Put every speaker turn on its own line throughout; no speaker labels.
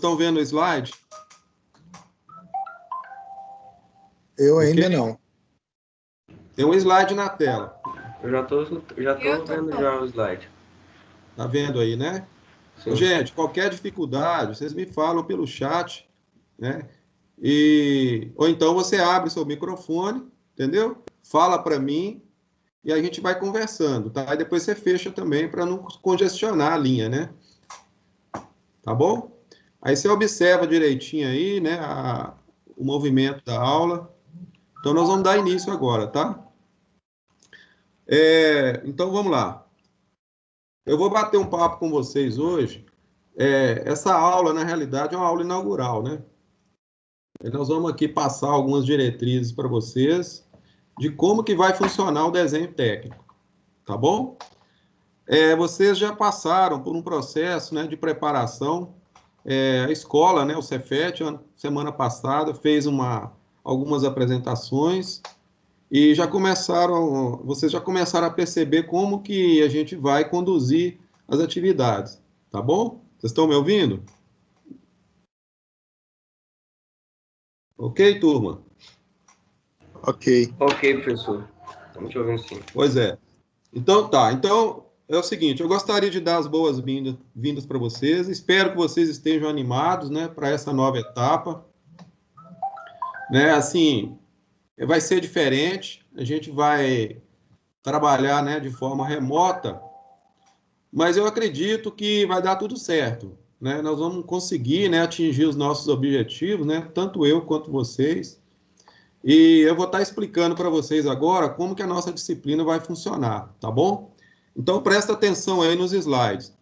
estão vendo o slide?
Eu ainda
Ok?
não.
Tem um slide na tela.
Eu já tô vendo já o slide.
Tá vendo aí, né?
Sim.
Gente, qualquer dificuldade, vocês me falam pelo chat, né? Ou então você abre seu microfone, entendeu? Fala para mim e a gente vai conversando, tá? E depois você fecha também para não congestionar a linha, né? Tá bom? Aí você observa direitinho aí, né, o movimento da aula. Então nós vamos dar início agora, tá? Então vamos lá. Eu vou bater um papo com vocês hoje. Essa aula, na realidade, é uma aula inaugural, né? E nós vamos aqui passar algumas diretrizes para vocês de como que vai funcionar o desenho técnico, tá bom? Vocês já passaram por um processo, né, de preparação. A escola, né, o Cefet, semana passada, fez algumas apresentações e vocês já começaram a perceber como que a gente vai conduzir as atividades, tá bom? Vocês estão me ouvindo? Ok, turma?
Ok.
Ok, professor. Estamos te ouvindo sim.
Pois é. Então tá. Então é o seguinte, eu gostaria de dar as boas-vindas para vocês. Espero que vocês estejam animados, né, para essa nova etapa, né? Assim, vai ser diferente. A gente vai trabalhar, né, de forma remota, mas eu acredito que vai dar tudo certo, né? Nós vamos conseguir, né, atingir os nossos objetivos, né? Tanto eu quanto vocês. E eu vou estar explicando para vocês agora como que a nossa disciplina vai funcionar, tá bom? Então presta atenção aí nos slides.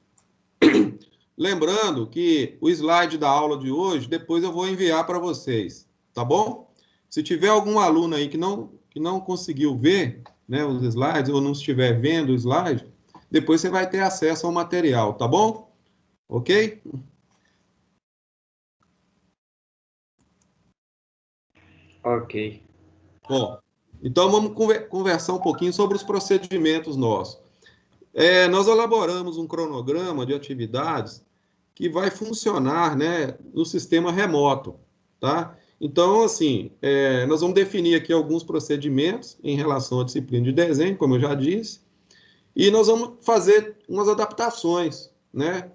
Lembrando que o slide da aula de hoje, depois eu vou enviar para vocês, tá bom? Se tiver algum aluno aí que não conseguiu ver, né, os slides, ou não estiver vendo o slide, depois você vai ter acesso ao material, tá bom? Ok?
Ok.
Bom, então vamos conversar um pouquinho sobre os procedimentos nossos. Nós elaboramos um cronograma de atividades que vai funcionar, né, no sistema remoto, tá? Então, assim, nós vamos definir aqui alguns procedimentos em relação à disciplina de desenho, como eu já disse, e nós vamos fazer umas adaptações, né?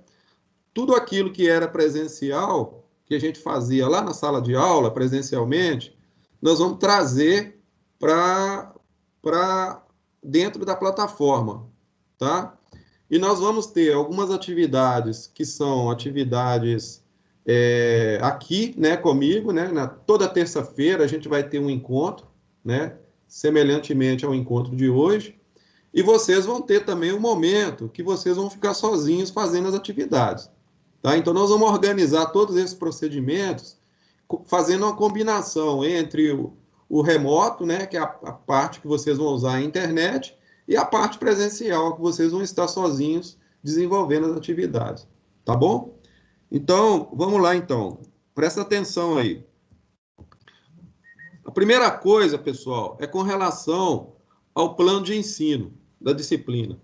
Tudo aquilo que era presencial, que a gente fazia lá na sala de aula, presencialmente, nós vamos trazer para dentro da plataforma, tá? E nós vamos ter algumas atividades que são atividades aqui, né, comigo, né? Toda terça-feira a gente vai ter um encontro, né? Semelhantemente ao encontro de hoje. E vocês vão ter também um momento que vocês vão ficar sozinhos fazendo as atividades, tá? Então nós vamos organizar todos esses procedimentos fazendo uma combinação entre o remoto, né, que é a parte que vocês vão usar a internet, e a parte presencial, que vocês vão estar sozinhos desenvolvendo as atividades. Tá bom? Então, vamos lá, então. Presta atenção aí. A primeira coisa, pessoal, é com relação ao plano de ensino da disciplina,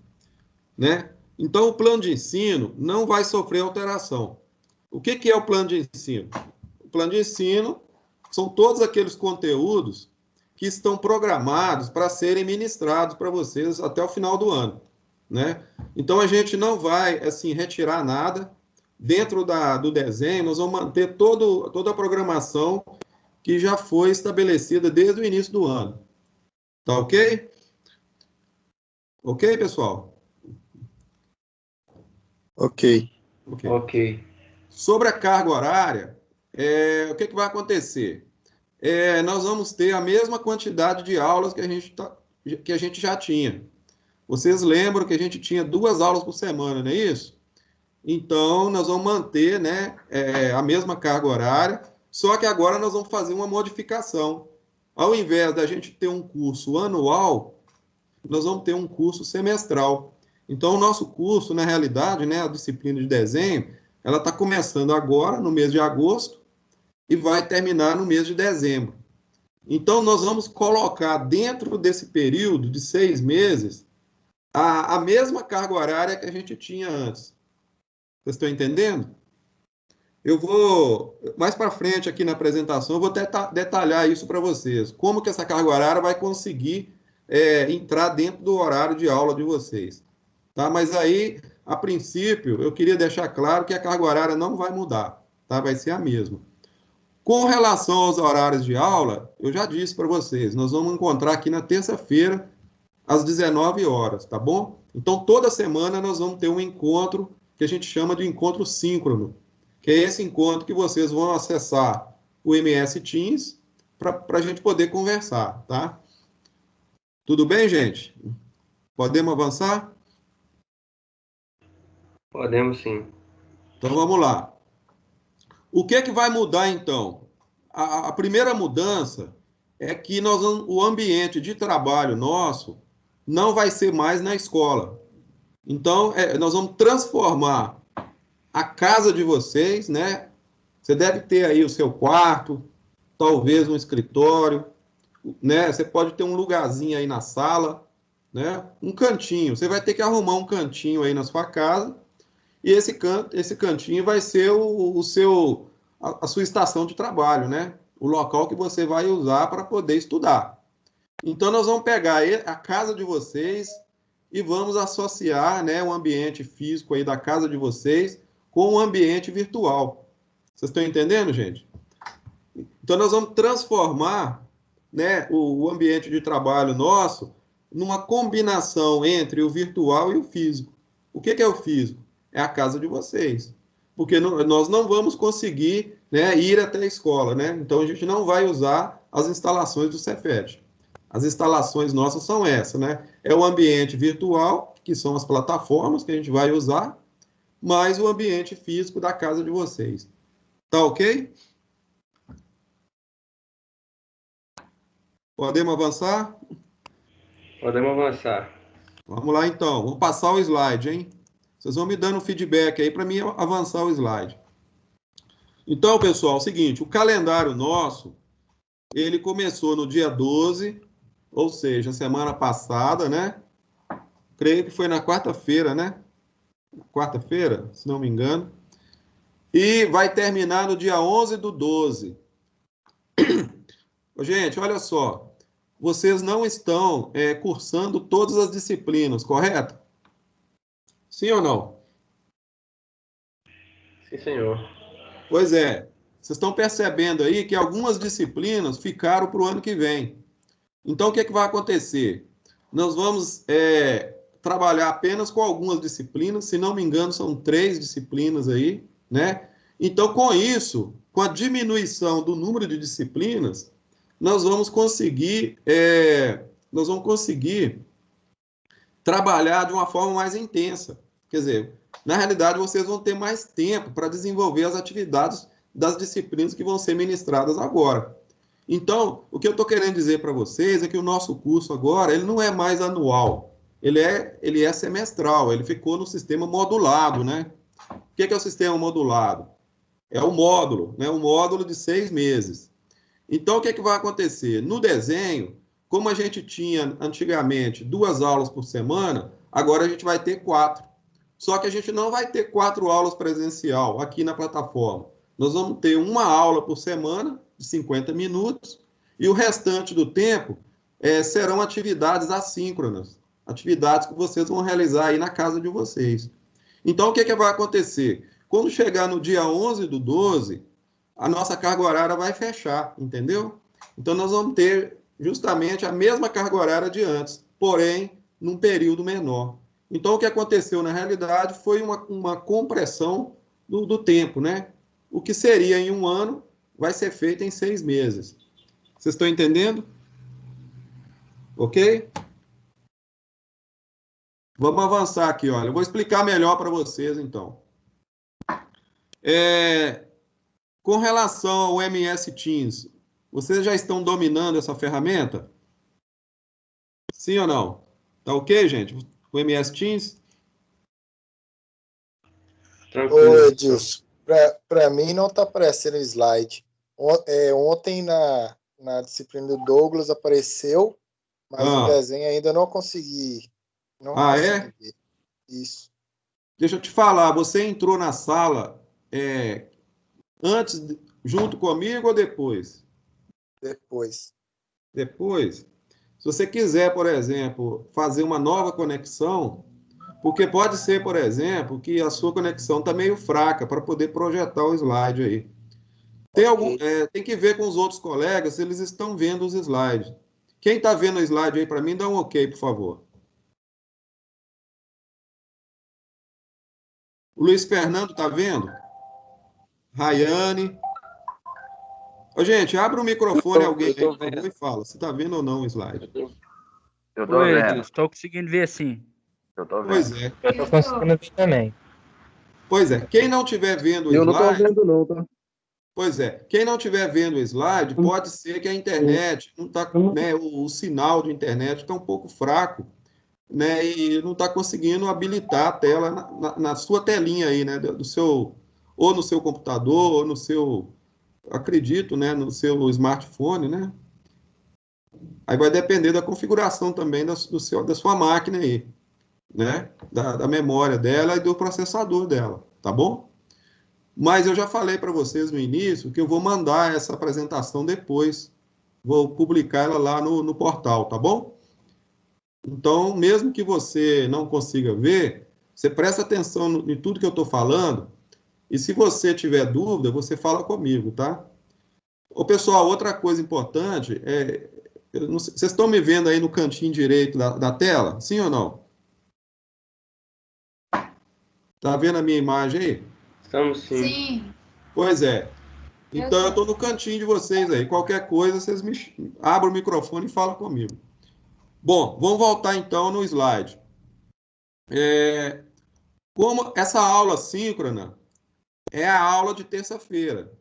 né? Então, o plano de ensino não vai sofrer alteração. O que é o plano de ensino? O plano de ensino são todos aqueles conteúdos que estão programados para serem ministrados para vocês até o final do ano, né? Então a gente não vai assim retirar nada dentro do desenho. Nós vamos manter toda a programação que já foi estabelecida desde o início do ano. Tá ok? Ok, pessoal?
Ok.
Ok.
Sobre a carga horária, o que vai acontecer? Nós vamos ter a mesma quantidade de aulas que a gente já tinha. Vocês lembram que a gente tinha 2 aulas por semana, não é isso? Então, nós vamos manter, né, a mesma carga horária, só que agora nós vamos fazer uma modificação. Ao invés da gente ter um curso anual, nós vamos ter um curso semestral. Então, o nosso curso, na realidade, né, a disciplina de desenho, ela está começando agora, no mês de agosto, e vai terminar no mês de dezembro. Então, nós vamos colocar dentro desse período de 6 meses a mesma carga horária que a gente tinha antes. Vocês estão entendendo? Eu vou, mais para frente aqui na apresentação, eu vou detalhar isso para vocês. Como que essa carga horária vai conseguir entrar dentro do horário de aula de vocês. Tá? Mas aí, a princípio, eu queria deixar claro que a carga horária não vai mudar. Tá? Vai ser a mesma. Com relação aos horários de aula, eu já disse para vocês, nós vamos encontrar aqui na terça-feira, às 19 horas, tá bom? Então, toda semana nós vamos ter um encontro que a gente chama de encontro síncrono, que é esse encontro que vocês vão acessar o MS Teams para a gente poder conversar, tá? Tudo bem, gente? Podemos avançar?
Podemos sim.
Então, vamos lá. O que é que vai mudar, então? A primeira mudança é que o ambiente de trabalho nosso não vai ser mais na escola. Então, nós vamos transformar a casa de vocês, né? Você deve ter aí o seu quarto, talvez um escritório, né? Você pode ter um lugarzinho aí na sala, né? Um cantinho. Você vai ter que arrumar um cantinho aí na sua casa, e esse cantinho vai ser a sua estação de trabalho, né? O local que você vai usar para poder estudar. Então, nós vamos pegar a casa de vocês e vamos associar, né, o ambiente físico aí da casa de vocês com o ambiente virtual. Vocês estão entendendo, gente? Então, nós vamos transformar, né, o ambiente de trabalho nosso numa combinação entre o virtual e o físico. O que é o físico? É a casa de vocês. Porque nós não vamos conseguir, né, ir até a escola, né? Então, a gente não vai usar as instalações do Cefet. As instalações nossas são essas, né? É o ambiente virtual, que são as plataformas que a gente vai usar, mais o ambiente físico da casa de vocês. Tá ok? Podemos avançar?
Podemos avançar.
Vamos lá, então. Vamos passar o slide, hein? Vocês vão me dando feedback aí para mim avançar o slide. Então, pessoal, é o seguinte, o calendário nosso, ele começou no dia 12, ou seja, semana passada, né? Creio que foi na quarta-feira, né? Quarta-feira, se não me engano. E vai terminar no dia 11/12. Gente, olha só. Vocês não estão cursando todas as disciplinas, correto? Sim ou não?
Sim, senhor.
Pois é. Vocês estão percebendo aí que algumas disciplinas ficaram para o ano que vem. Então, o que é que vai acontecer? Nós vamos trabalhar apenas com algumas disciplinas, se não me engano, são 3 disciplinas aí, né? Então, com isso, com a diminuição do número de disciplinas, nós vamos conseguir trabalhar de uma forma mais intensa. Quer dizer, na realidade, vocês vão ter mais tempo para desenvolver as atividades das disciplinas que vão ser ministradas agora. Então, o que eu estou querendo dizer para vocês é que o nosso curso agora, ele não é mais anual, ele é semestral, ele ficou no sistema modulado, né? O que é o sistema modulado? É o módulo, né? Um módulo de 6 meses. Então, o que é que vai acontecer? No desenho, como a gente tinha antigamente 2 aulas por semana, agora a gente vai ter 4. Só que a gente não vai ter 4 aulas presencial aqui na plataforma. Nós vamos ter uma aula por semana, de 50 minutos, e o restante do tempo serão atividades assíncronas, atividades que vocês vão realizar aí na casa de vocês. Então, o que vai acontecer? Quando chegar no dia 11/12, a nossa carga horária vai fechar, entendeu? Então, nós vamos ter justamente a mesma carga horária de antes, porém, num período menor. Então, o que aconteceu na realidade foi uma compressão do tempo, né? O que seria em um ano vai ser feito em 6 meses. Vocês estão entendendo? Ok? Vamos avançar aqui, olha. Eu vou explicar melhor para vocês, então. Com relação ao MS Teams, vocês já estão dominando essa ferramenta? Sim ou não? Tá ok, gente? O MS Teams?
Tranquilo.
Ô, Edilson, para mim não está aparecendo o slide. Ontem na disciplina do Douglas apareceu, mas o desenho ainda não consegui. Não consegui ver. Isso.
Deixa eu te falar, você entrou na sala antes, junto comigo ou depois?
Depois.
Depois. Se você quiser, por exemplo, fazer uma nova conexão, porque pode ser, por exemplo, que a sua conexão está meio fraca para poder projetar o slide aí. Tem que ver com os outros colegas se eles estão vendo os slides. Quem está vendo o slide aí para mim, dá um ok, por favor. O Luiz Fernando está vendo? Rayane. Ô, gente, abre o microfone alguém aí, por favor, e fala se está vendo ou não o slide.
Eu tô vendo. Estou conseguindo ver sim.
Eu tô vendo.
Pois é.
Eu tô conseguindo ver também.
Pois é. Quem não estiver vendo o slide...
Eu não tô vendo não, tá?
Pois é. Quem não estiver vendo o slide, pode ser que a internet não está, né, o sinal de internet está um pouco fraco, né, e não está conseguindo habilitar a tela na sua telinha aí, né, do seu, ou no seu computador, ou no seu, acredito, né, no seu smartphone, né. Aí vai depender da configuração também da sua máquina aí, né, da memória dela e do processador dela, tá bom? Mas eu já falei para vocês no início que eu vou mandar essa apresentação depois. Vou publicar ela lá no portal, tá bom? Então, mesmo que você não consiga ver, você presta atenção em tudo que eu estou falando. E se você tiver dúvida, você fala comigo, tá? Ô, pessoal, outra coisa importante é... vocês estão me vendo aí no cantinho direito da tela? Sim ou não? Tá vendo a minha imagem aí?
Estamos sim.
Sim.
Pois é. Então, eu estou no cantinho de vocês aí. Qualquer coisa, vocês me abram o microfone e falam comigo. Bom, vamos voltar então no slide. Como essa aula síncrona é a aula de terça-feira.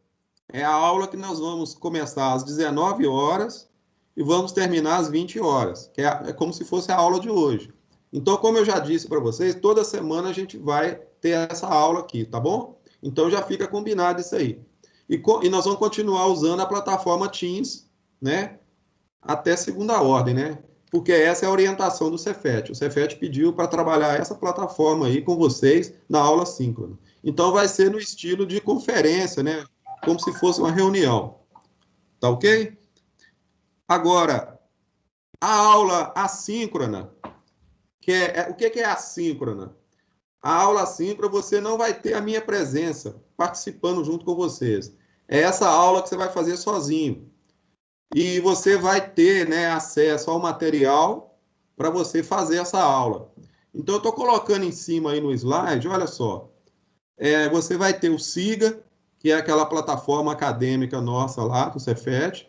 É a aula que nós vamos começar às 19 horas e vamos terminar às 20 horas. Que é como se fosse a aula de hoje. Então, como eu já disse para vocês, toda semana a gente vai ter essa aula aqui, tá bom? Então, já fica combinado isso aí. E nós vamos continuar usando a plataforma Teams, né? Até segunda ordem, né? Porque essa é a orientação do Cefet. O Cefet pediu para trabalhar essa plataforma aí com vocês na aula síncrona. Então, vai ser no estilo de conferência, né? Como se fosse uma reunião. Tá ok? Agora, a aula assíncrona, o que é assíncrona? A aula assíncrona, você não vai ter a minha presença participando junto com vocês. É essa aula que você vai fazer sozinho. E você vai ter, né, acesso ao material para você fazer essa aula. Então, eu estou colocando em cima aí no slide, olha só. Você vai ter o SIGA, que é aquela plataforma acadêmica nossa lá, do Cefet.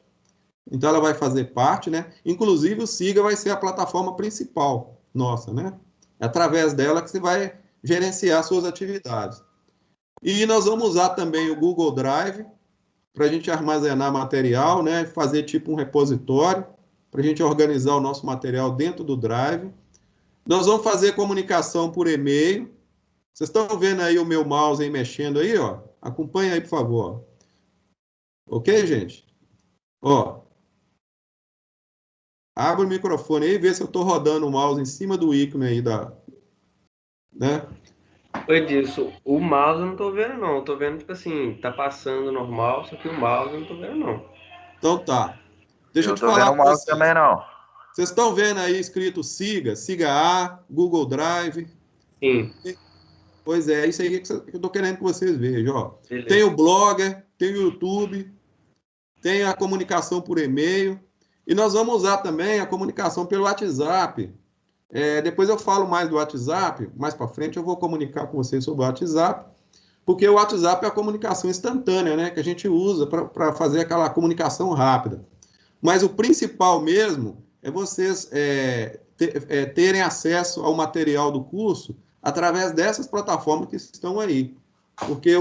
Então, ela vai fazer parte, né? Inclusive, o SIGA vai ser a plataforma principal nossa, né? É através dela que você vai gerenciar suas atividades. E nós vamos usar também o Google Drive para a gente armazenar material, né? Fazer tipo um repositório para a gente organizar o nosso material dentro do Drive. Nós vamos fazer comunicação por e-mail. Vocês estão vendo aí o meu mouse aí mexendo aí, ó? Acompanha aí, por favor. Ok, gente? Ó. Abre o microfone aí e vê se eu estou rodando o mouse em cima do ícone aí né?
Foi disso. O mouse eu não tô vendo, não. Eu tô vendo, tipo assim, tá passando normal, só que o mouse eu não tô vendo, não.
Então tá. Deixa eu te
tô
falar
vendo o
para
mouse
vocês.
também, não.
Vocês estão vendo aí escrito SIGA, SIGA-A, Google Drive?
Sim.
Pois é isso aí que eu estou querendo que vocês vejam. Ó.
Beleza.
Tem o Blogger, tem o YouTube, tem a comunicação por e-mail, e nós vamos usar também a comunicação pelo WhatsApp. Depois eu falo mais do WhatsApp, mais para frente eu vou comunicar com vocês sobre o WhatsApp, porque o WhatsApp é a comunicação instantânea, né, que a gente usa para fazer aquela comunicação rápida. Mas o principal mesmo é vocês terem acesso ao material do curso através dessas plataformas que estão aí. Porque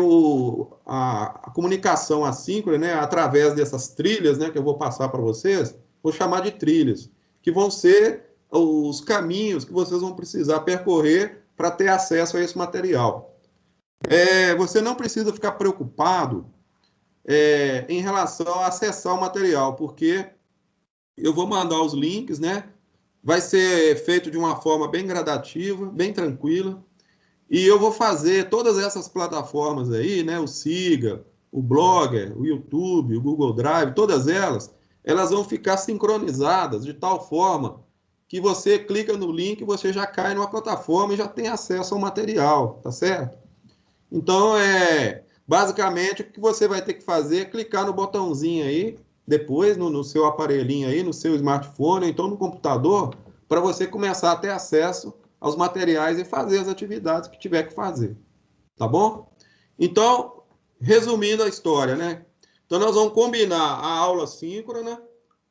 a comunicação assíncrona, né, através dessas trilhas, né, que eu vou passar para vocês, vou chamar de trilhas, que vão ser os caminhos que vocês vão precisar percorrer para ter acesso a esse material. Você não precisa ficar preocupado em relação a acessar o material, porque eu vou mandar os links, né? Vai ser feito de uma forma bem gradativa, bem tranquila, e eu vou fazer todas essas plataformas aí, né? O SIGA, o Blogger, o YouTube, o Google Drive, todas elas vão ficar sincronizadas de tal forma que você clica no link, você já cai numa plataforma e já tem acesso ao material, tá certo? Então, basicamente, o que você vai ter que fazer é clicar no botãozinho aí, depois no seu aparelhinho aí, no seu smartphone, ou então no computador, para você começar a ter acesso aos materiais e fazer as atividades que tiver que fazer. Tá bom? Então, resumindo a história, né? Então, nós vamos combinar a aula síncrona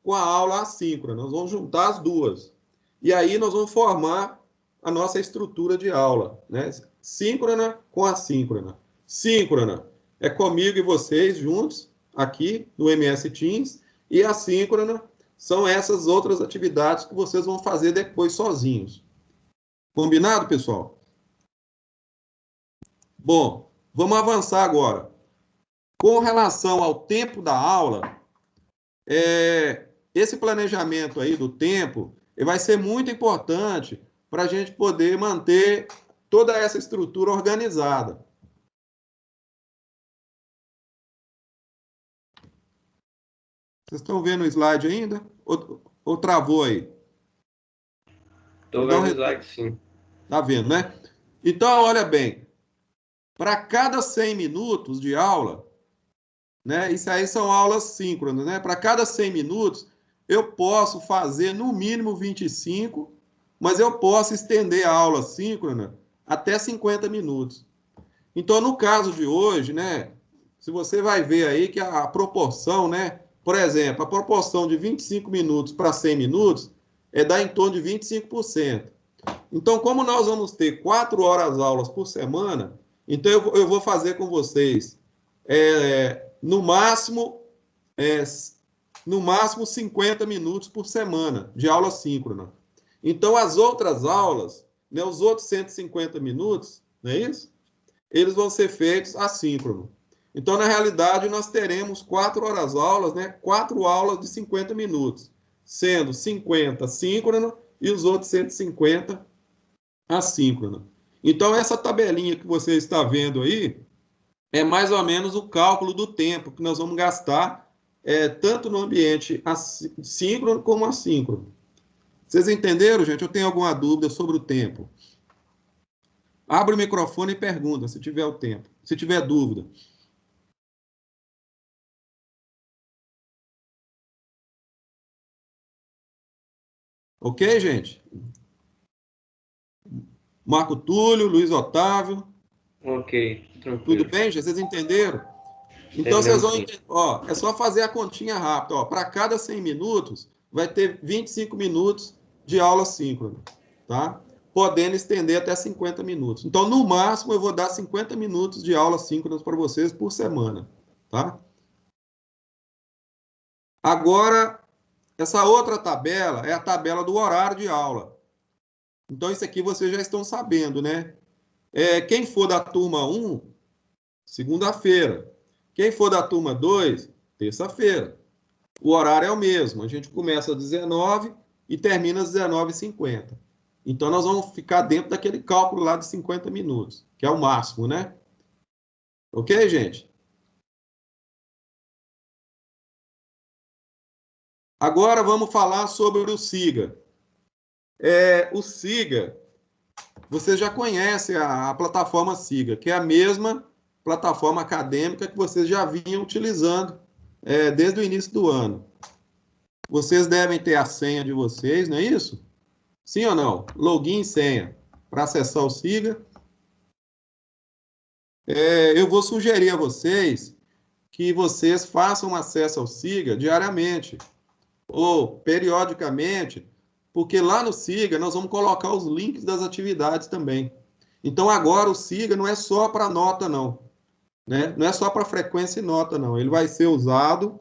com a aula assíncrona. Nós vamos juntar as duas. E aí, nós vamos formar a nossa estrutura de aula, né? Síncrona com assíncrona. Síncrona é comigo e vocês juntos, aqui no MS Teams, e assíncrona são essas outras atividades que vocês vão fazer depois sozinhos. Combinado, pessoal? Bom, vamos avançar agora. Com relação ao tempo da aula, esse planejamento aí do tempo vai ser muito importante para a gente poder manter toda essa estrutura organizada. Vocês estão vendo o slide ainda? Ou travou aí?
Estou vendo o slide, sim.
Está vendo, né? Então, olha bem, para cada 100 minutos de aula, né? Isso aí são aulas síncronas, né? Para cada 100 minutos, eu posso fazer no mínimo 25, mas eu posso estender a aula síncrona até 50 minutos. Então, no caso de hoje, né? Se você vai ver aí que a proporção, né? Por exemplo, a proporção de 25 minutos para 100 minutos dá em torno de 25%. Então, como nós vamos ter 4 horas aulas por semana, então eu vou fazer com vocês no máximo 50 minutos por semana de aula síncrona. Então, as outras aulas, né, os outros 150 minutos, não é isso? Eles vão ser feitos assíncrono. Então, na realidade, nós teremos 4 horas aulas, né? 4 aulas de 50 minutos, sendo 50 síncrono e os outros 150 assíncrono. Então, essa tabelinha que você está vendo aí é mais ou menos o cálculo do tempo que nós vamos gastar tanto no ambiente síncrono como assíncrono. Vocês entenderam, gente? Eu tenho alguma dúvida sobre o tempo? Abre o microfone e pergunta, se tiver o tempo. Se tiver dúvida. Ok, gente? Marco Túlio, Luiz Otávio.
Ok, tranquilo.
Tudo bem, gente? Vocês entenderam? Então, vocês vão entender. Ó, é só fazer a continha rápida. Para cada 100 minutos, vai ter 25 minutos de aula síncrona, tá? Podendo estender até 50 minutos. Então, no máximo, eu vou dar 50 minutos de aula síncrona para vocês por semana, tá? Agora, essa outra tabela é a tabela do horário de aula. Então, isso aqui vocês já estão sabendo, né? Quem for da turma 1, segunda-feira. Quem for da turma 2, terça-feira. O horário é o mesmo. A gente começa às 19 e termina às 19h50. Então, nós vamos ficar dentro daquele cálculo lá de 50 minutos, que é o máximo, né? Ok, gente? Agora vamos falar sobre o SIGA. O SIGA, você já conhece a plataforma SIGA, que é a mesma plataforma acadêmica que vocês já vinham utilizando desde o início do ano. Vocês devem ter a senha de vocês, não é isso? Sim ou não? Login e senha para acessar o SIGA. Eu vou sugerir a vocês que vocês façam acesso ao SIGA diariamente ou periodicamente, porque lá no SIGA nós vamos colocar os links das atividades também. Então agora o SIGA não é só para nota, não. Né? Não é só para frequência e nota, não. Ele vai ser usado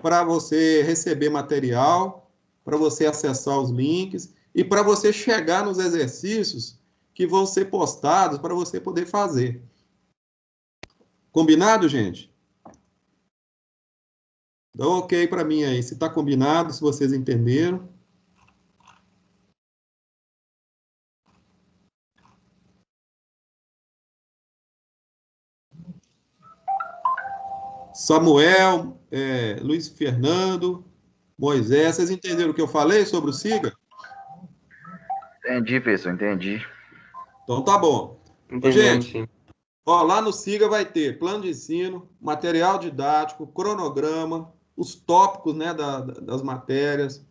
para você receber material, para você acessar os links e para você chegar nos exercícios que vão ser postados para você poder fazer. Combinado, gente? Dá um ok para mim aí, se está combinado, se vocês entenderam. Samuel, Luiz Fernando, Moisés, vocês entenderam o que eu falei sobre o SIGA?
Entendi, professor, entendi.
Então tá bom.
Entendemos,
Gente,
sim.
ó, lá no SIGA vai ter plano de ensino, material didático, cronograma, os tópicos, né, das matérias,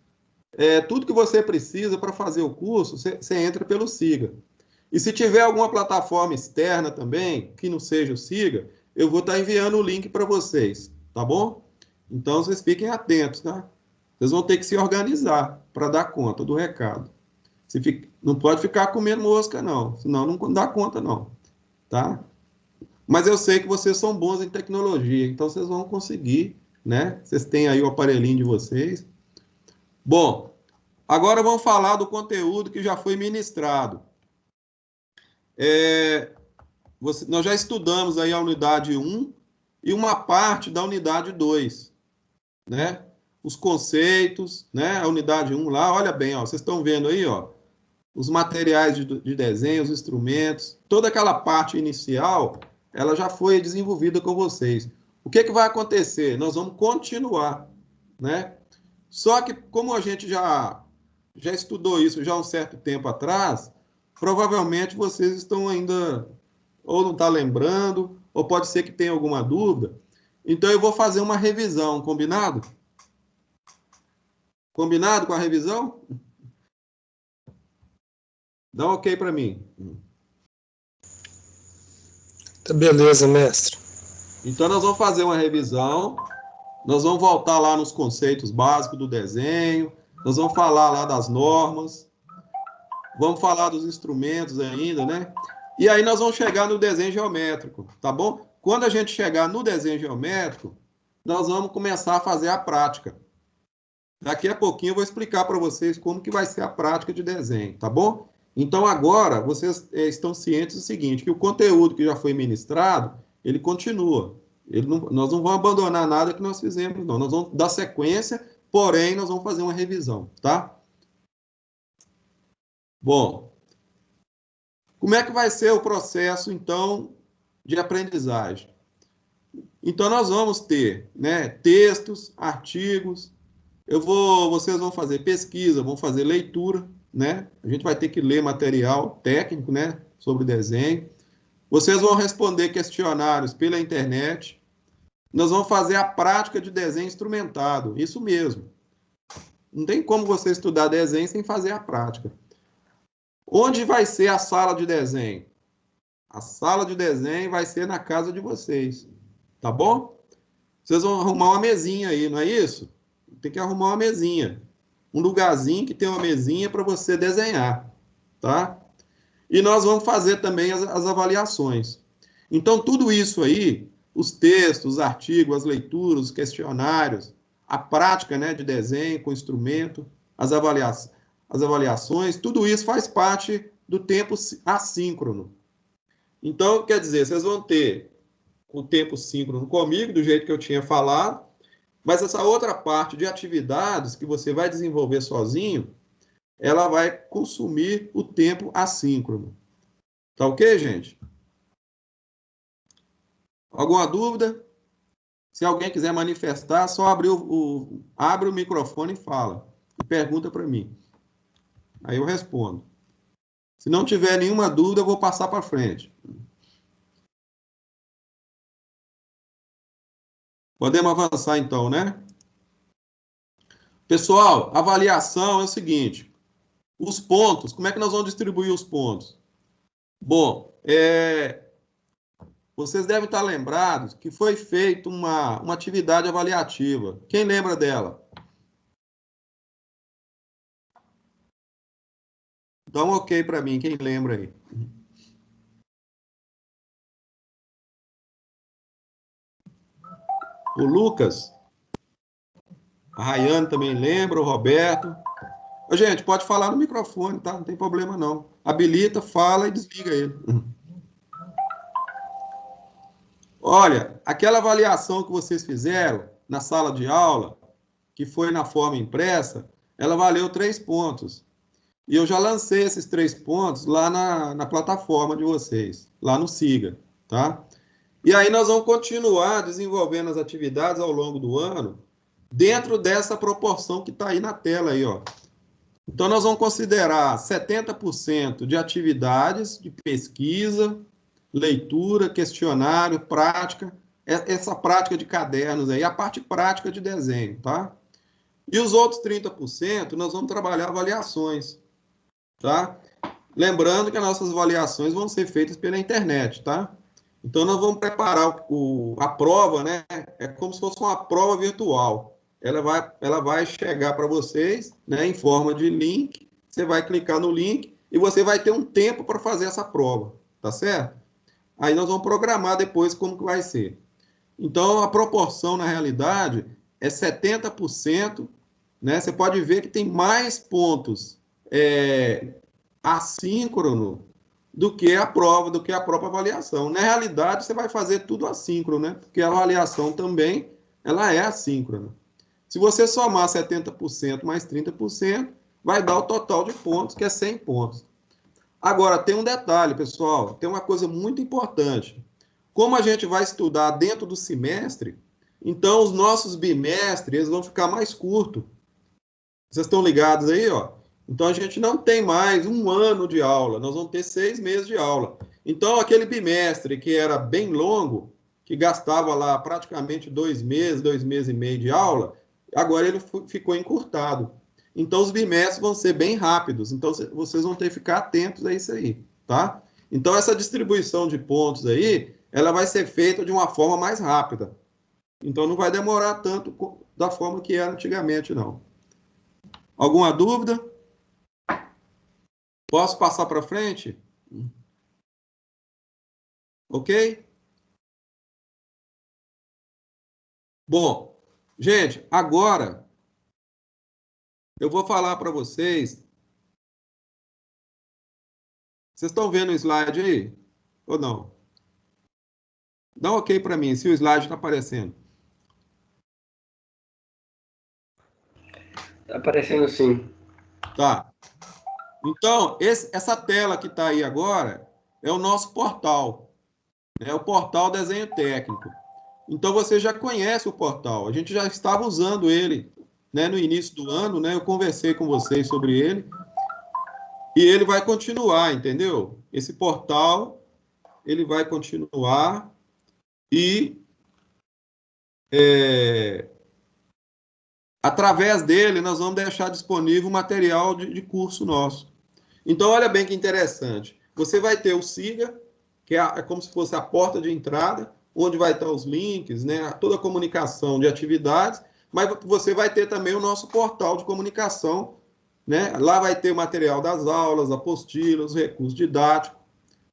tudo que você precisa para fazer o curso, você entra pelo SIGA. E se tiver alguma plataforma externa também, que não seja o SIGA, eu vou estar enviando o link para vocês, tá bom? Então, vocês fiquem atentos, tá? Vocês vão ter que se organizar para dar conta do recado. Não pode ficar comendo mosca, não, senão não dá conta, não, tá? Mas eu sei que vocês são bons em tecnologia, então vocês vão conseguir, né? Vocês têm aí o aparelhinho de vocês. Bom, agora vamos falar do conteúdo que já foi ministrado. Nós já estudamos aí a unidade 1 e uma parte da unidade 2, né? Os conceitos, né? A unidade 1 lá, olha bem, ó, vocês estão vendo aí, ó, os materiais de desenho, os instrumentos, toda aquela parte inicial, ela já foi desenvolvida com vocês. O que vai acontecer? Nós vamos continuar, né? Só que, como a gente já estudou isso já há um certo tempo atrás, provavelmente vocês estão ainda, ou não estão lembrando, ou pode ser que tenha alguma dúvida. Então, eu vou fazer uma revisão, combinado? Combinado com a revisão? Dá um ok para mim.
Tá beleza, mestre.
Então, nós vamos fazer uma revisão, nós vamos voltar lá nos conceitos básicos do desenho, nós vamos falar lá das normas, vamos falar dos instrumentos ainda, né? E aí nós vamos chegar no desenho geométrico, tá bom? Quando a gente chegar no desenho geométrico, nós vamos começar a fazer a prática. Daqui a pouquinho eu vou explicar para vocês como que vai ser a prática de desenho, tá bom? Então agora vocês estão cientes do seguinte, que o conteúdo que já foi ministrado, ele continua. Nós não vamos abandonar nada que nós fizemos, não. Nós vamos dar sequência, porém nós vamos fazer uma revisão, tá? Bom, como é que vai ser o processo, então, de aprendizagem? Então, nós vamos ter, né, textos, artigos, vocês vão fazer pesquisa, vão fazer leitura, né? A gente vai ter que ler material técnico, né, sobre desenho. Vocês vão responder questionários pela internet. Nós vamos fazer a prática de desenho instrumentado, isso mesmo. Não tem como você estudar desenho sem fazer a prática. Onde vai ser a sala de desenho? A sala de desenho vai ser na casa de vocês, tá bom? Vocês vão arrumar uma mesinha aí, não é isso? Tem que arrumar uma mesinha. Um lugarzinho que tem uma mesinha para você desenhar, tá? E nós vamos fazer também as avaliações. Então, tudo isso aí, os textos, os artigos, as leituras, os questionários, a prática, né, de desenho com instrumento, as avaliações, tudo isso faz parte do tempo assíncrono. Então, quer dizer, vocês vão ter o tempo síncrono comigo, do jeito que eu tinha falado, mas essa outra parte de atividades que você vai desenvolver sozinho, ela vai consumir o tempo assíncrono. Tá ok, gente? Alguma dúvida? Se alguém quiser manifestar, só abre o microfone e fala. E pergunta para mim. Aí eu respondo. Se não tiver nenhuma dúvida, eu vou passar para frente. Podemos avançar então, né? Pessoal, avaliação é o seguinte. Os pontos, como é que nós vamos distribuir os pontos? Bom, vocês devem estar lembrados que foi feita uma atividade avaliativa. Quem lembra dela? Dá um ok para mim, quem lembra aí. O Lucas, a Rayane também lembra, o Roberto. Ô, gente, pode falar no microfone, tá? Não tem problema não. Habilita, fala e desliga ele. Olha, aquela avaliação que vocês fizeram na sala de aula, que foi na forma impressa, ela valeu 3 pontos. E eu já lancei esses 3 pontos lá na plataforma de vocês, lá no SIGA, tá? E aí nós vamos continuar desenvolvendo as atividades ao longo do ano, dentro dessa proporção que está aí na tela aí, ó. Então, nós vamos considerar 70% de atividades de pesquisa, leitura, questionário, prática, essa prática de cadernos aí, a parte prática de desenho, tá? E os outros 30%, nós vamos trabalhar avaliações, tá? Lembrando que as nossas avaliações vão ser feitas pela internet, tá? Então, nós vamos preparar a prova, né? É como se fosse uma prova virtual. Ela vai chegar para vocês, né, em forma de link. Você vai clicar no link e você vai ter um tempo para fazer essa prova, tá certo? Aí nós vamos programar depois como que vai ser. Então, a proporção, na realidade, é 70%, né? Você pode ver que tem mais pontos assíncrono do que a prova, do que a própria avaliação. Na realidade, você vai fazer tudo assíncrono, né? Porque a avaliação também, ela é assíncrona. Se você somar 70% mais 30%, vai dar o total de pontos, que é 100 pontos. Agora, tem um detalhe, pessoal, tem uma coisa muito importante. Como a gente vai estudar dentro do semestre, então os nossos bimestres vão ficar mais curtos. Vocês estão ligados aí, ó? Então, a gente não tem mais um ano de aula, nós vamos ter 6 meses de aula. Então, aquele bimestre que era bem longo, que gastava lá praticamente 2 meses e meio de aula, agora ele ficou encurtado. Então, os bimestres vão ser bem rápidos. Então, vocês vão ter que ficar atentos a isso aí, tá? Então, essa distribuição de pontos aí, ela vai ser feita de uma forma mais rápida. Então, não vai demorar tanto da forma que era antigamente, não. Alguma dúvida? Posso passar para frente? Ok? Bom, gente, agora eu vou falar para vocês. Vocês estão vendo o slide aí? Ou não? Dá um ok para mim, se o slide está aparecendo.
Está aparecendo sim.
Tá. Então, essa tela que está aí agora é o nosso portal. É o portal Desenho Técnico. Então, você já conhece o portal. A gente já estava usando ele, né, no início do ano, né? Eu conversei com vocês sobre ele. E ele vai continuar, entendeu? Esse portal, ele vai continuar e através dele nós vamos deixar disponível o material de curso nosso. Então, olha bem que interessante. Você vai ter o SIGA, que é como se fosse a porta de entrada, onde vai estar os links, né, toda a comunicação de atividades, mas você vai ter também o nosso portal de comunicação, né? Lá vai ter o material das aulas, apostilas, recursos didáticos,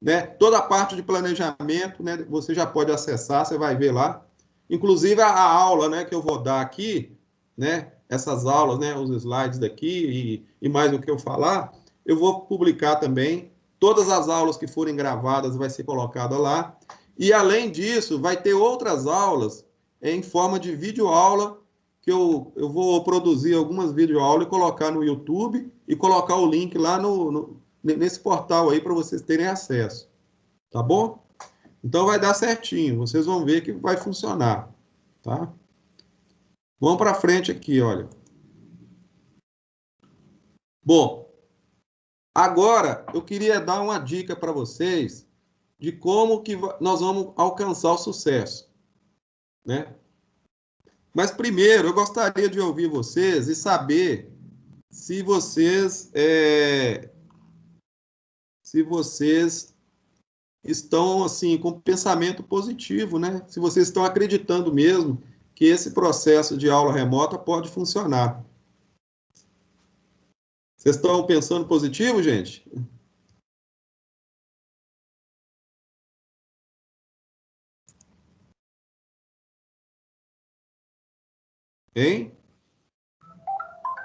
né? Toda a parte de planejamento, né? Você já pode acessar, você vai ver lá. Inclusive a aula, né, que eu vou dar aqui, né? Essas aulas, né, os slides daqui e mais o que eu falar, eu vou publicar também. Todas as aulas que forem gravadas vai ser colocada lá. E, além disso, vai ter outras aulas em forma de videoaula, que eu vou produzir algumas videoaulas e colocar no YouTube e colocar o link lá nesse portal aí para vocês terem acesso. Tá bom? Então, vai dar certinho. Vocês vão ver que vai funcionar. Tá? Vamos para frente aqui, olha. Bom, agora eu queria dar uma dica para vocês de como que nós vamos alcançar o sucesso, né? Mas primeiro eu gostaria de ouvir vocês e saber se vocês estão assim com pensamento positivo, né? Se vocês estão acreditando mesmo que esse processo de aula remota pode funcionar. Vocês estão pensando positivo, gente? Hein?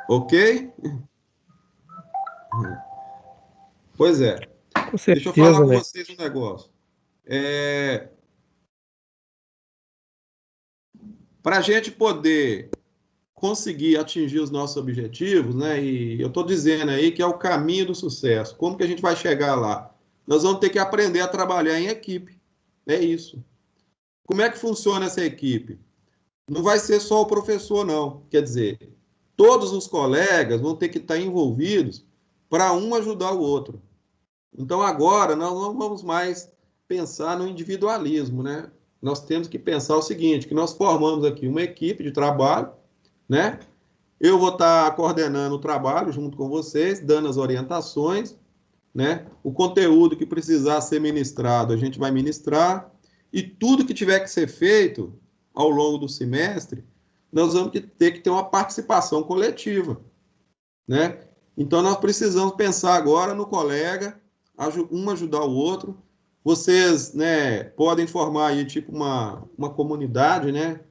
Ok? Pois é.
Com certeza,
deixa eu falar com vocês um negócio. Para a gente poder conseguir atingir os nossos objetivos, né? E eu estou dizendo aí que é o caminho do sucesso. Como que a gente vai chegar lá? Nós vamos ter que aprender a trabalhar em equipe. É isso. como é que funciona essa equipe? Não vai ser só o professor, não. Quer dizer, todos os colegas vão ter que estar envolvidos para um ajudar o outro. Então, agora, nós não vamos mais pensar no individualismo, né? Nós temos que pensar o seguinte, que nós formamos aqui uma equipe de trabalho, né? Eu vou estar coordenando o trabalho junto com vocês, dando as orientações, né? O conteúdo que precisar ser ministrado, a gente vai ministrar, e tudo que tiver que ser feito ao longo do semestre, nós vamos ter que ter uma participação coletiva, né? Então, nós precisamos pensar agora no colega, um ajudar o outro. Vocês, né, podem formar aí, tipo, uma comunidade, né,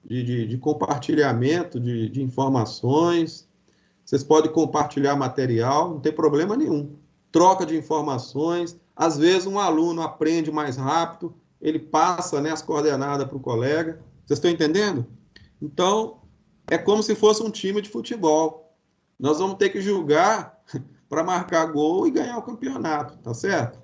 de compartilhamento de informações. Vocês podem compartilhar material, não tem problema nenhum. Troca de informações. Às vezes, um aluno aprende mais rápido, ele passa, né, as coordenadas para o colega. Vocês estão entendendo? Então, é como se fosse um time de futebol. Nós vamos ter que jogar para marcar gol e ganhar o campeonato, tá certo?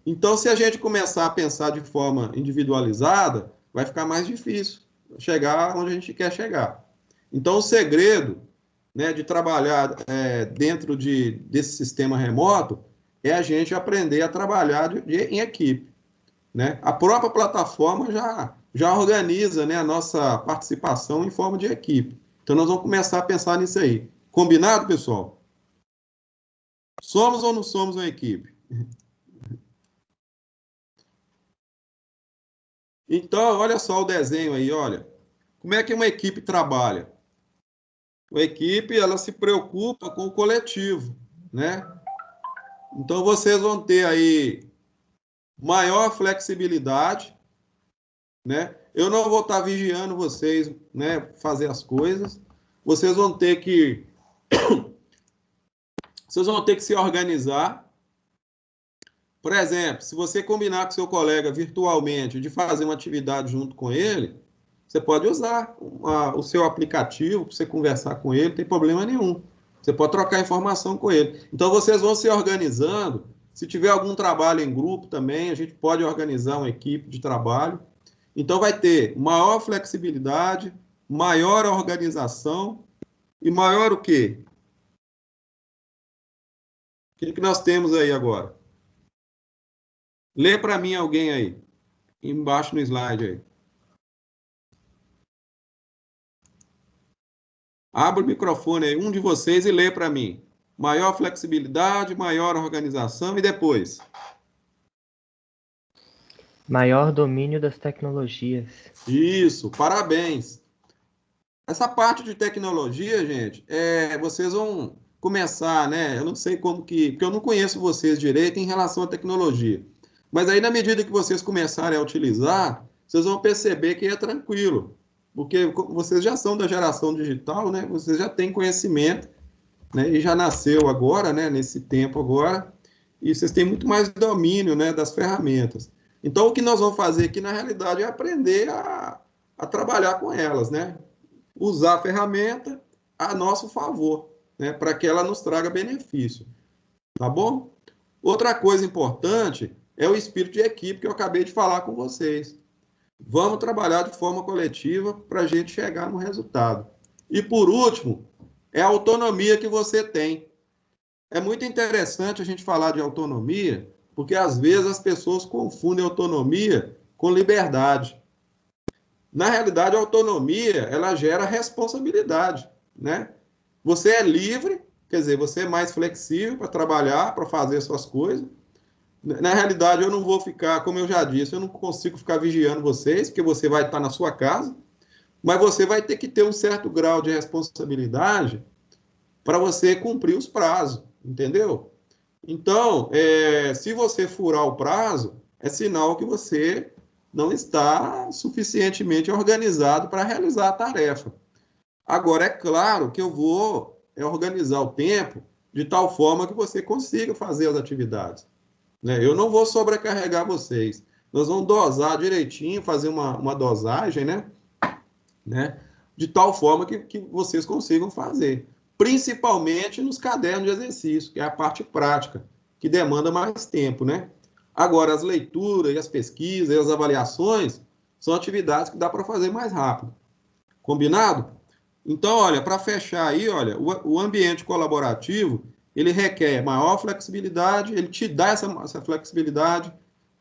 Então, se a gente começar a pensar de forma individualizada, vai ficar mais difícil chegar onde a gente quer chegar. Então, o segredo, né, de trabalhar dentro desse sistema remoto é a gente aprender a trabalhar em equipe, né? A própria plataforma já organiza, né, a nossa participação em forma de equipe. Então, nós vamos começar a pensar nisso aí. Combinado, pessoal? Somos ou não somos uma equipe? Então, olha só o desenho aí, olha. Como é que uma equipe trabalha? A equipe, ela se preocupa com o coletivo, né? Então, vocês vão ter aí maior flexibilidade, né? Eu não vou estar vigiando vocês, né, fazer as coisas. Vocês vão ter que se organizar. Por exemplo, se você combinar com seu colega virtualmente de fazer uma atividade junto com ele, você pode usar o seu aplicativo para você conversar com ele, não tem problema nenhum. Você pode trocar informação com ele. Então, vocês vão se organizando. Se tiver algum trabalho em grupo também, a gente pode organizar uma equipe de trabalho. Então, vai ter maior flexibilidade, maior organização e maior o quê? O que nós temos aí agora? Lê para mim alguém aí, embaixo no slide aí. Abre o microfone aí, um de vocês, e lê para mim. Maior flexibilidade, maior organização e depois?
Maior domínio das tecnologias.
Isso, parabéns. Essa parte de tecnologia, gente, vocês vão começar, né? Eu não sei como que... Porque eu não conheço vocês direito em relação à tecnologia. Mas aí, na medida que vocês começarem a utilizar, vocês vão perceber que é tranquilo. Porque vocês já são da geração digital, né? Vocês já têm conhecimento, né? E já nasceu agora, né? Nesse tempo agora. E vocês têm muito mais domínio, né? Das ferramentas. Então, o que nós vamos fazer aqui, na realidade, é aprender a trabalhar com elas, né? Usar a ferramenta a nosso favor, né? Para que ela nos traga benefício. Tá bom? Outra coisa importante é o espírito de equipe que eu acabei de falar com vocês. Vamos trabalhar de forma coletiva para a gente chegar no resultado. E, por último, é a autonomia que você tem. É muito interessante a gente falar de autonomia, porque, às vezes, as pessoas confundem autonomia com liberdade. Na realidade, a autonomia, ela gera responsabilidade, né? Você é livre, quer dizer, você é mais flexível para trabalhar, para fazer suas coisas. Na realidade, eu não vou ficar, como eu já disse, eu não consigo ficar vigiando vocês, porque você vai estar na sua casa, mas você vai ter que ter um certo grau de responsabilidade para você cumprir os prazos, entendeu? Então, se você furar o prazo, é sinal que você não está suficientemente organizado para realizar a tarefa. Agora, é claro que eu vou organizar o tempo de tal forma que você consiga fazer as atividades. Eu não vou sobrecarregar vocês. Nós vamos dosar direitinho, fazer uma dosagem, né? De tal forma que vocês consigam fazer. Principalmente nos cadernos de exercício, que é a parte prática, que demanda mais tempo, né? Agora, as leituras, e as pesquisas, e as avaliações, são atividades que dá para fazer mais rápido. Combinado? Então, olha, para fechar aí, olha, o ambiente colaborativo, ele requer maior flexibilidade, ele te dá essa flexibilidade,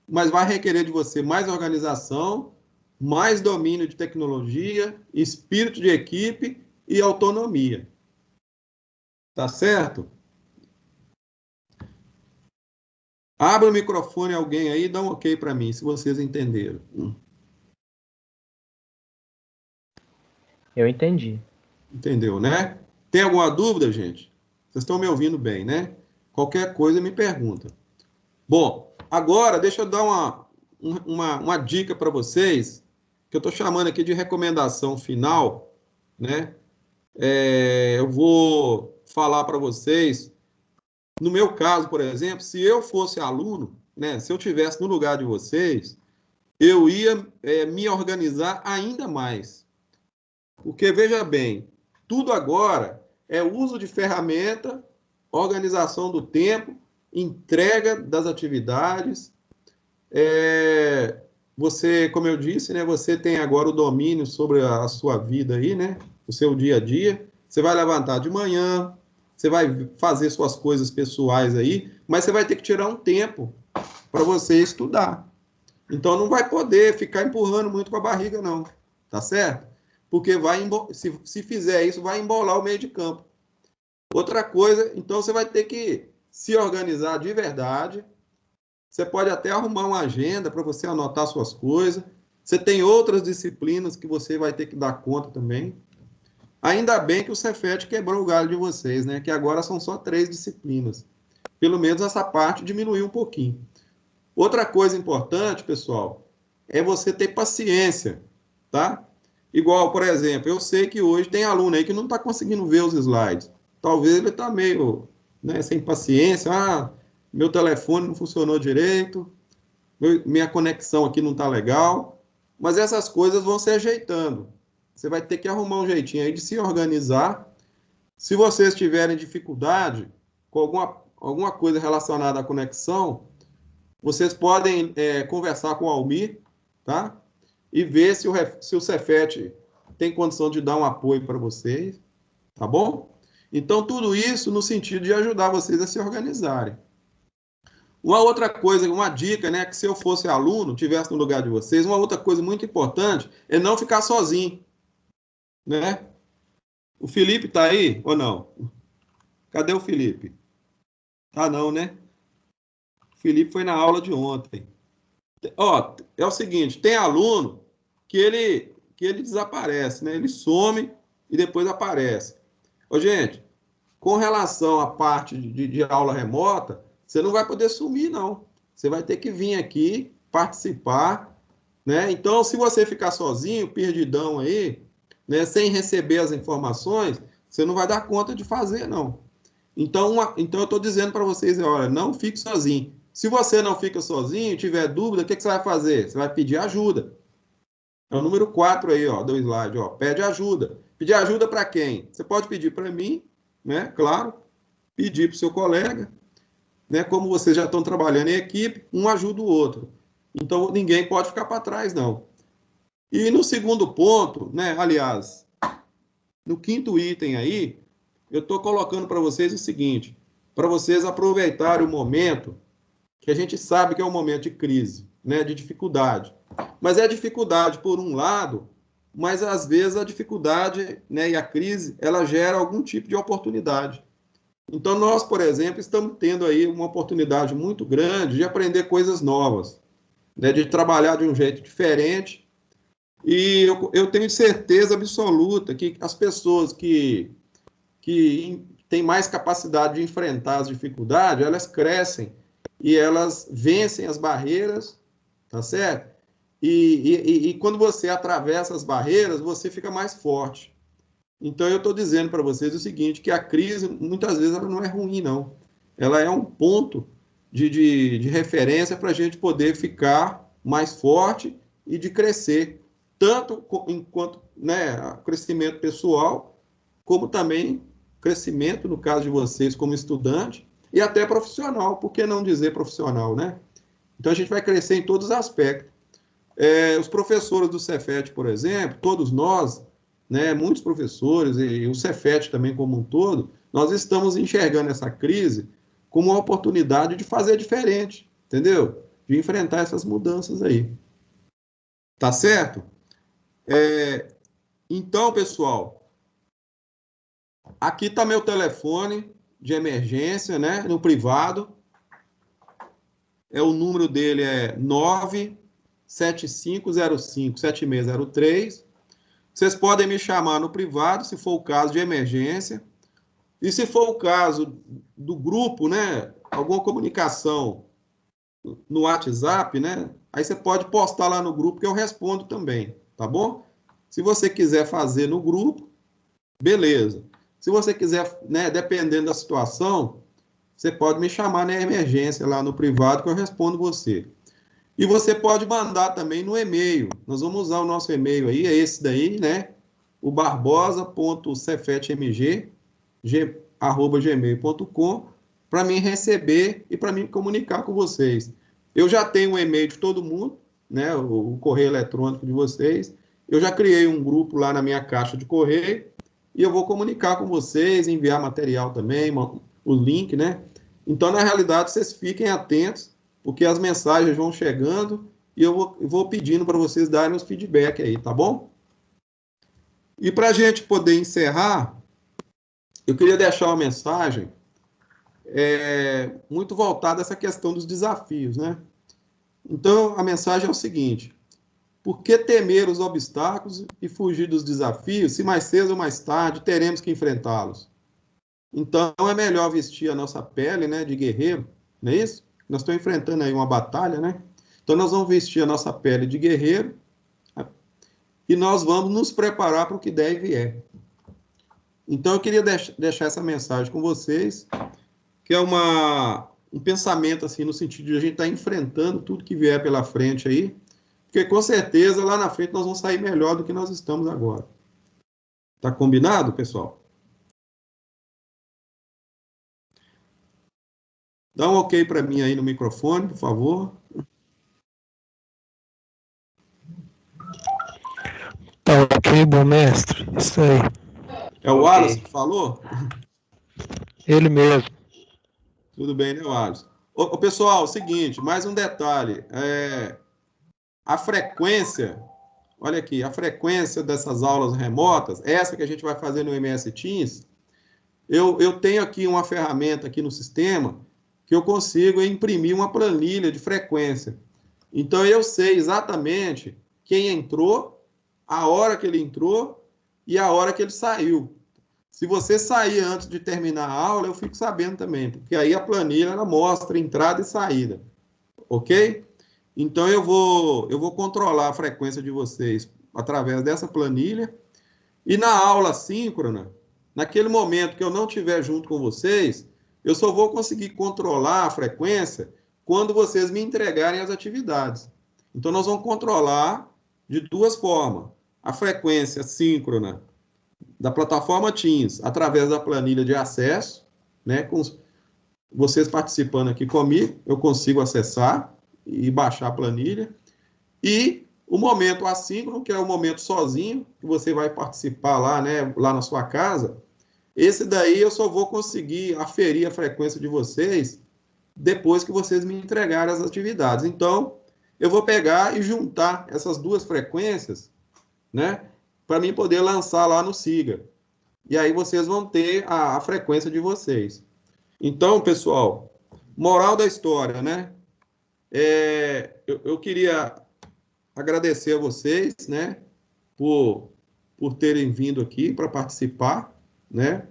mas vai requerer de você mais organização, mais domínio de tecnologia, espírito de equipe e autonomia. Tá certo? Abra o microfone alguém aí, dá um ok para mim, se vocês entenderam.
Eu entendi.
Entendeu, né? Tem alguma dúvida, gente? Vocês estão me ouvindo bem, né? Qualquer coisa me pergunta. Bom, agora deixa eu dar uma dica para vocês, que eu estou chamando aqui de recomendação final, né? Eu vou falar para vocês, no meu caso, por exemplo, se eu fosse aluno, né? Se eu tivesse no lugar de vocês, eu ia me organizar ainda mais. Porque, veja bem, tudo agora é uso de ferramenta, organização do tempo, entrega das atividades. Você, como eu disse, né, você tem agora o domínio sobre a sua vida aí, né, o seu dia a dia. Você vai levantar de manhã, você vai fazer suas coisas pessoais aí, mas você vai ter que tirar um tempo para você estudar. Então, não vai poder ficar empurrando muito com a barriga, não. Tá certo? Porque se fizer isso, vai embolar o meio de campo. Outra coisa, então você vai ter que se organizar de verdade. Você pode até arrumar uma agenda para você anotar suas coisas. Você tem outras disciplinas que você vai ter que dar conta também. Ainda bem que o Cefet quebrou o galho de vocês, né? Que agora são só 3 disciplinas. Pelo menos essa parte diminuiu um pouquinho. Outra coisa importante, pessoal, é você ter paciência, tá? Igual, por exemplo, eu sei que hoje tem aluno aí que não está conseguindo ver os slides. Talvez ele está meio, né, sem paciência. Meu telefone não funcionou direito, minha conexão aqui não está legal. Mas essas coisas vão se ajeitando. Você vai ter que arrumar um jeitinho aí de se organizar. Se vocês tiverem dificuldade com alguma coisa relacionada à conexão, vocês podem conversar com o Almir, tá? E ver se o Cefet tem condição de dar um apoio para vocês, tá bom? Então, tudo isso no sentido de ajudar vocês a se organizarem. Uma outra coisa, uma dica, né, que se eu fosse aluno, tivesse no lugar de vocês, uma outra coisa muito importante é não ficar sozinho, né? O Felipe está aí ou não? Cadê o Felipe? Tá não, né? O Felipe foi na aula de ontem. Ó, é o seguinte, tem aluno que ele desaparece, né? Ele some e depois aparece. Ô, gente, com relação à parte de aula remota, você não vai poder sumir, não. Você vai ter que vir aqui, participar, né? Então, se você ficar sozinho, perdidão aí, né, sem receber as informações, você não vai dar conta de fazer, não. Então eu estou dizendo para vocês, olha, não fique sozinho. Se você não fica sozinho, tiver dúvida, o que você vai fazer? Você vai pedir ajuda. É o número 4 aí, ó, do slide, ó, pede ajuda. Pedir ajuda para quem? Você pode pedir para mim, né, claro, pedir para o seu colega, né, como vocês já estão trabalhando em equipe, um ajuda o outro. Então, ninguém pode ficar para trás, não. E no segundo ponto, né, aliás, no 5º item aí, eu estou colocando para vocês o seguinte, para vocês aproveitarem o momento que a gente sabe que é um momento de crise, né, de dificuldade. Mas é dificuldade por um lado, mas às vezes a dificuldade, né, e a crise, ela gera algum tipo de oportunidade. Então nós, por exemplo, estamos tendo aí uma oportunidade muito grande de aprender coisas novas, né, de trabalhar de um jeito diferente. E eu tenho certeza absoluta que as pessoas que têm mais capacidade de enfrentar as dificuldades, elas crescem e elas vencem as barreiras, tá certo? E quando você atravessa as barreiras, você fica mais forte. Então, eu estou dizendo para vocês o seguinte, que a crise, muitas vezes, ela não é ruim, não. Ela é um ponto de referência para a gente poder ficar mais forte e de crescer, tanto enquanto, né, crescimento pessoal, como também crescimento, no caso de vocês, como estudante, e até profissional, por que não dizer profissional, né? Então, a gente vai crescer em todos os aspectos. Os professores do Cefet, por exemplo, todos nós, né, muitos professores, e o Cefet também como um todo, nós estamos enxergando essa crise como uma oportunidade de fazer diferente, entendeu? De enfrentar essas mudanças aí. Tá certo? Então, pessoal, aqui está meu telefone de emergência, né, no privado. O número dele é 975057603. Vocês podem me chamar no privado, se for o caso de emergência. E se for o caso do grupo, né, alguma comunicação no WhatsApp, né, aí você pode postar lá no grupo que eu respondo também, tá bom? Se você quiser fazer no grupo, beleza. Se você quiser, né, dependendo da situação, você pode me chamar na emergência lá no privado que eu respondo você. E você pode mandar também no e-mail. Nós vamos usar o nosso e-mail aí, é esse daí, né? O barbosa.cefetmg@gmail.com para mim receber e para mim comunicar com vocês. Eu já tenho o e-mail de todo mundo, né? O correio eletrônico de vocês. Eu já criei um grupo lá na minha caixa de correio e eu vou comunicar com vocês, enviar material também, o link, né? Então, na realidade, vocês fiquem atentos, porque as mensagens vão chegando e eu vou pedindo para vocês darem os feedback aí, tá bom? E para a gente poder encerrar, eu queria deixar uma mensagem muito voltada a essa questão dos desafios, né? Então, a mensagem é o seguinte: por que temer os obstáculos e fugir dos desafios, se mais cedo ou mais tarde teremos que enfrentá-los? Então, é melhor vestir a nossa pele, né, de guerreiro, não é isso? Nós estamos enfrentando aí uma batalha, né? Então, nós vamos vestir a nossa pele de guerreiro e nós vamos nos preparar para o que der e vier. Então, eu queria deixar essa mensagem com vocês, que é um pensamento, assim, no sentido de a gente estar enfrentando tudo que vier pela frente aí, porque, com certeza, lá na frente nós vamos sair melhor do que nós estamos agora. Tá combinado, pessoal? Dá um ok para mim aí no microfone, por favor.
Tá ok, bom mestre. Isso aí.
É o Wallace que falou?
Ele mesmo.
Tudo bem, né, Wallace? Ô, pessoal, é o seguinte, mais um detalhe. A frequência, olha aqui, a frequência dessas aulas remotas, essa que a gente vai fazer no MS Teams, eu tenho aqui uma ferramenta aqui no sistema que eu consigo imprimir uma planilha de frequência. Então, eu sei exatamente quem entrou, a hora que ele entrou e a hora que ele saiu. Se você sair antes de terminar a aula, eu fico sabendo também, porque aí a planilha ela mostra entrada e saída, ok? Então, eu vou controlar a frequência de vocês através dessa planilha. E na aula síncrona, naquele momento que eu não estiver junto com vocês, eu só vou conseguir controlar a frequência quando vocês me entregarem as atividades. Então, nós vamos controlar de duas formas. A frequência síncrona da plataforma Teams, através da planilha de acesso, né, com vocês participando aqui comigo, eu consigo acessar e baixar a planilha. E o momento assíncrono, que é o momento sozinho, que você vai participar lá, né, lá na sua casa. Esse daí eu só vou conseguir aferir a frequência de vocês depois que vocês me entregarem as atividades. Então, eu vou pegar e juntar essas duas frequências, né, para mim poder lançar lá no Siga. E aí vocês vão ter a frequência de vocês. Então, pessoal, moral da história, né? Eu queria agradecer a vocês, né, por terem vindo aqui para participar, né?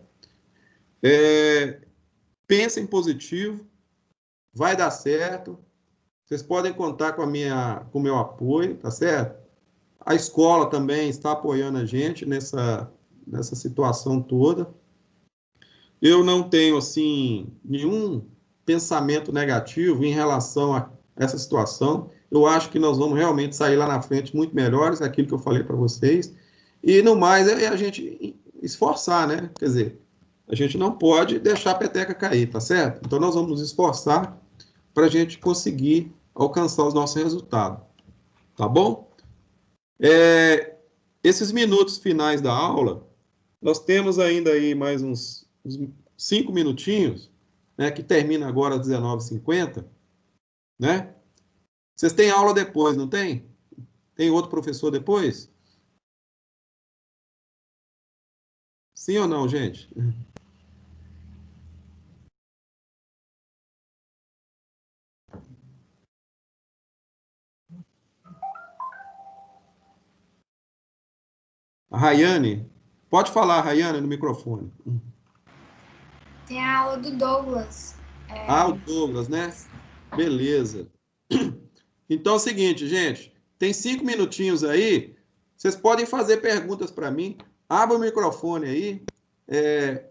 Pensem positivo, vai dar certo. Vocês podem contar com o meu apoio, tá certo? A escola também está apoiando a gente nessa situação toda. Eu não tenho, assim, nenhum pensamento negativo em relação a essa situação. Eu acho que nós vamos realmente sair lá na frente muito melhores, aquilo que eu falei para vocês. E, no mais, é a gente esforçar, né? Quer dizer, a gente não pode deixar a peteca cair, tá certo? Então, nós vamos nos esforçar para a gente conseguir alcançar os nossos resultados. Tá bom? Esses minutos finais da aula, nós temos ainda aí mais uns 5 minutinhos, né, que termina agora às 19h50, né? Vocês têm aula depois, não tem? Tem outro professor depois? Sim ou não, gente? A Rayane, pode falar, Rayane, no microfone.
Tem a aula do Douglas.
O Douglas, né? Beleza. Então é o seguinte, gente, tem 5 minutinhos aí, vocês podem fazer perguntas para mim, abre o microfone aí,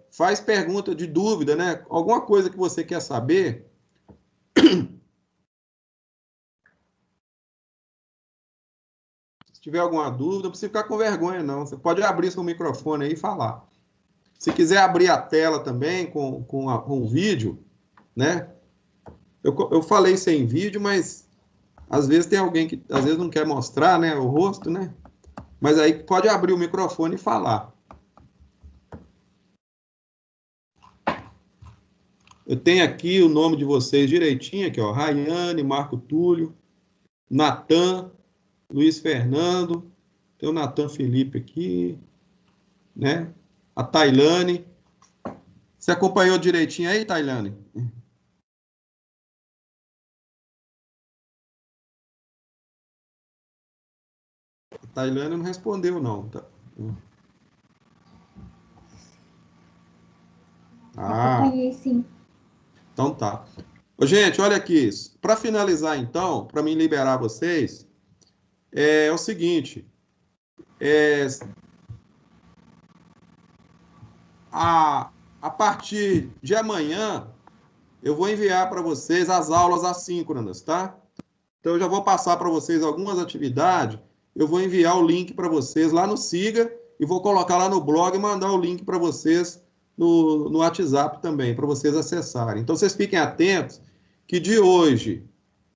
faz pergunta de dúvida, né? Alguma coisa que você quer saber. Se tiver alguma dúvida, não precisa ficar com vergonha, não. Você pode abrir seu microfone aí e falar. Se quiser abrir a tela também com o vídeo, né? Eu falei sem vídeo, mas às vezes tem alguém que às vezes não quer mostrar, né, o rosto, né? Mas aí pode abrir o microfone e falar. Eu tenho aqui o nome de vocês direitinho, aqui, ó. Rayane, Marco Túlio, Natan, Luiz Fernando, tem o Natan Felipe aqui, né? A Tailane. Você acompanhou direitinho aí, Tailane? A Tailane não respondeu, não.
Acompanhei, sim.
Então tá. Gente, olha aqui. Para finalizar, então, para mim liberar vocês, é o seguinte. A partir de amanhã, eu vou enviar para vocês as aulas assíncronas, tá? Então, eu já vou passar para vocês algumas atividades. Eu vou enviar o link para vocês lá no Siga e vou colocar lá no blog e mandar o link para vocês no WhatsApp também, para vocês acessarem. Então, vocês fiquem atentos que de hoje,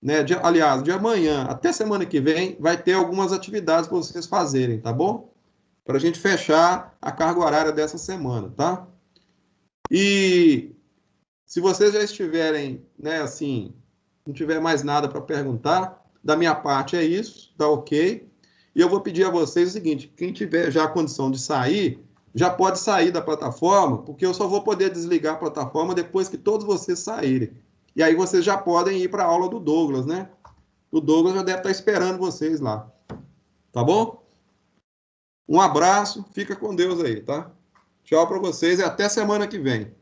né, aliás, de amanhã até semana que vem, vai ter algumas atividades para vocês fazerem, tá bom? Para a gente fechar a carga horária dessa semana, tá? E se vocês já estiverem, né, assim, não tiver mais nada para perguntar, da minha parte é isso, tá ok? E eu vou pedir a vocês o seguinte, quem tiver já a condição de sair, já pode sair da plataforma, porque eu só vou poder desligar a plataforma depois que todos vocês saírem. E aí vocês já podem ir para a aula do Douglas, né? O Douglas já deve estar esperando vocês lá. Tá bom? Um abraço, fica com Deus aí, tá? Tchau para vocês e até semana que vem.